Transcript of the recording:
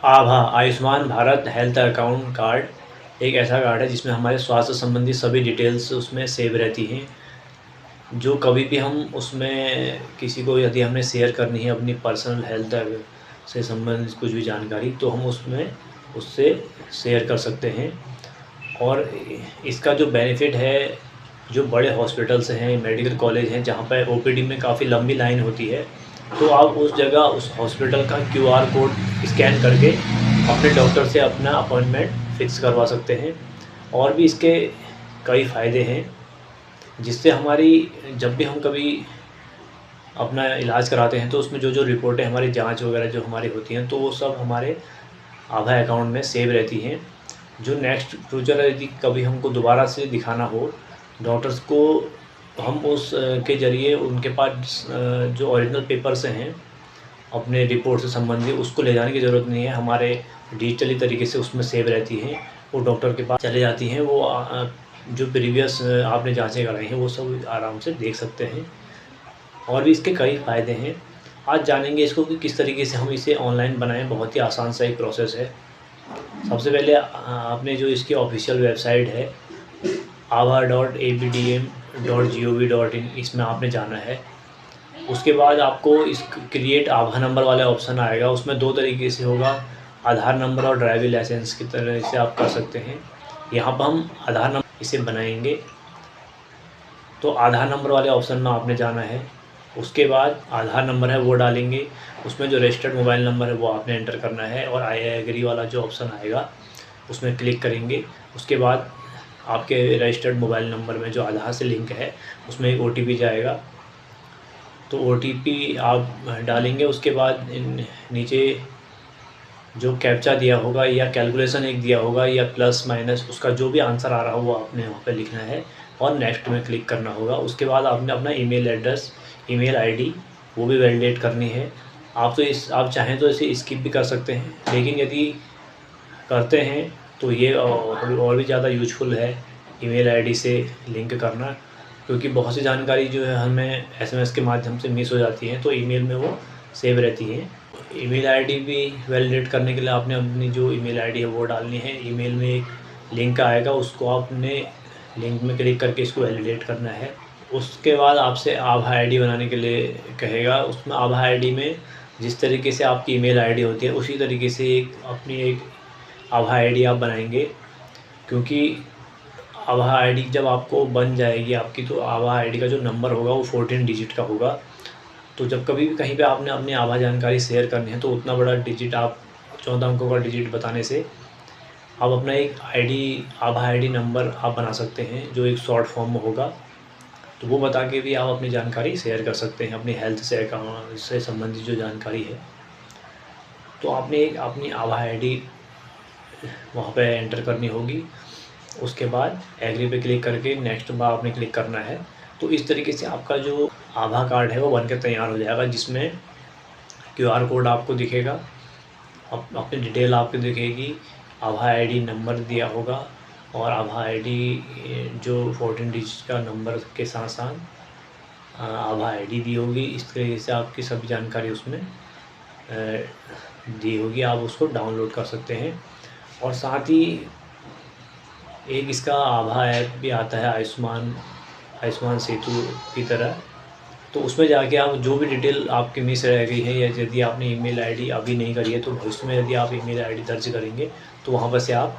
आभा Ayushman Bharat health account card एक ऐसा card है जिसमें हमारे स्वास्थ्य संबंधी सभी डिटेल्स उसमें सेव रहती हैं। जो कभी भी हम उसमें किसी को यदि हमने शेयर करनी है अपनी पर्सनल हेल्थ से संबंधित कुछ भी जानकारी, तो हम उसमें उससे शेयर कर सकते हैं। और इसका जो बेनिफिट है, जो बड़े हॉस्पिटल्स हैं, मेडिकल कॉलेज हैं, जहाँ पे ओपीडी में काफ़ी लंबी लाइन होती है, तो आप उस जगह उस हॉस्पिटल का क्यूआर कोड स्कैन करके अपने डॉक्टर से अपना अपॉइंटमेंट फ़िक्स करवा सकते हैं। और भी इसके कई फ़ायदे हैं, जिससे हमारी जब भी हम कभी अपना इलाज कराते हैं, तो उसमें जो रिपोर्टें हमारी जाँच वगैरह जो हमारी होती हैं, तो वो सब हमारे आभा अकाउंट में सेव रहती हैं। जो नेक्स्ट फ्यूचर यदि कभी हमको दोबारा से दिखाना हो डॉक्टर्स को, हम उस के ज़रिए उनके पास जो ओरिजिनल पेपर्स हैं अपने रिपोर्ट से संबंधित, उसको ले जाने की ज़रूरत नहीं है। हमारे डिजिटली तरीके से उसमें सेव रहती हैं, वो डॉक्टर के पास चले जाती हैं। वो जो प्रीवियस आपने जाँचें कराई हैं, वो सब आराम से देख सकते हैं। और भी इसके कई फ़ायदे हैं। आज जानेंगे इसको कि किस तरीके से हम इसे ऑनलाइन बनाएँ। बहुत ही आसान सा एक प्रोसेस है। सबसे पहले आपने जो इसकी ऑफ़िशियल वेबसाइट है ava.abdm.gov.in, इसमें आपने जाना है। उसके बाद आपको इस क्रिएट आभा नंबर वाला ऑप्शन आएगा। उसमें 2 तरीके से होगा, आधार नंबर और ड्राइविंग लाइसेंस की तरह से आप कर सकते हैं। यहाँ पर हम आधार नंबर इसे बनाएंगे, तो आधार नंबर वाले ऑप्शन में आपने जाना है। उसके बाद आधार नंबर है वो डालेंगे, उसमें जो रजिस्टर्ड मोबाइल नंबर है वो आपने एंटर करना है, और आई एग्री वाला जो ऑप्शन आएगा उसमें क्लिक करेंगे। उसके बाद आपके रजिस्टर्ड मोबाइल नंबर में जो आधार से लिंक है उसमें एक ओटीपी जाएगा, तो ओटीपी आप डालेंगे। उसके बाद नीचे जो कैप्चा दिया होगा या कैलकुलेशन एक दिया होगा या प्लस माइनस, उसका जो भी आंसर आ रहा हो वो आपने वहाँ पे लिखना है और नेक्स्ट में क्लिक करना होगा। उसके बाद आपने अपना ईमेल एड्रेस, ईमेल आईडी वो भी वैलिडेट करनी है। आप चाहें तो इसे स्किप भी कर सकते हैं, लेकिन यदि करते हैं तो ये और भी ज़्यादा यूज़फुल है ईमेल आईडी से लिंक करना, क्योंकि बहुत सी जानकारी जो है हमें एसएमएस के माध्यम से मिस हो जाती है, तो ईमेल में वो सेव रहती है। ईमेल आईडी भी वैलिडेट करने के लिए आपने अपनी जो ईमेल आईडी है वो डालनी है। ईमेल में एक लिंक आएगा, उसको आपने लिंक में क्लिक करके इसको वैलिडेट करना है। उसके बाद आपसे आभा आईडी बनाने के लिए कहेगा। उसमें आभा आईडी में जिस तरीके से आपकी ईमेल आईडी होती है उसी तरीके से एक आभा आईडी आप बनाएंगे, क्योंकि आभा आईडी जब आपको बन जाएगी आपकी, तो आभा आईडी का जो नंबर होगा वो 14 डिजिट का होगा। तो जब कभी भी कहीं पे आपने अपनी आभा जानकारी शेयर करनी है, तो उतना बड़ा डिजिट आप 14 अंकों का डिजिट बताने से आप अपना एक आभा आईडी नंबर आप बना सकते हैं, जो एक शॉर्ट फॉर्म में होगा। तो वो बता के भी आप अपनी जानकारी शेयर कर सकते हैं, अपनी हेल्थ से अकाउंट से संबंधित जो जानकारी है। तो आपने एक अपनी आभा आईडी वहाँ पे एंटर करनी होगी। उसके बाद एग्री पे क्लिक करके नेक्स्ट पर आपने क्लिक करना है। तो इस तरीके से आपका जो आभा कार्ड है वो बनकर तैयार हो जाएगा, जिसमें क्यूआर कोड आपको दिखेगा, अपनी डिटेल आपको दिखेगी, आभा आईडी नंबर दिया होगा, और आभा आईडी जो 14 डिजिट का नंबर के साथ साथ आभा आईडी दी होगी। इस तरीके से आपकी सभी जानकारी उसमें दी होगी। आप उसको डाउनलोड कर सकते हैं। और साथ ही एक इसका आभा ऐप भी आता है आयुष्मान सेतु की तरह, तो उसमें जाके आप जो भी डिटेल आपकी मिस रह गई है, या यदि आपने ईमेल आईडी अभी नहीं करी है, तो भविष्य में यदि आप ईमेल आईडी दर्ज करेंगे तो वहाँ पर से आप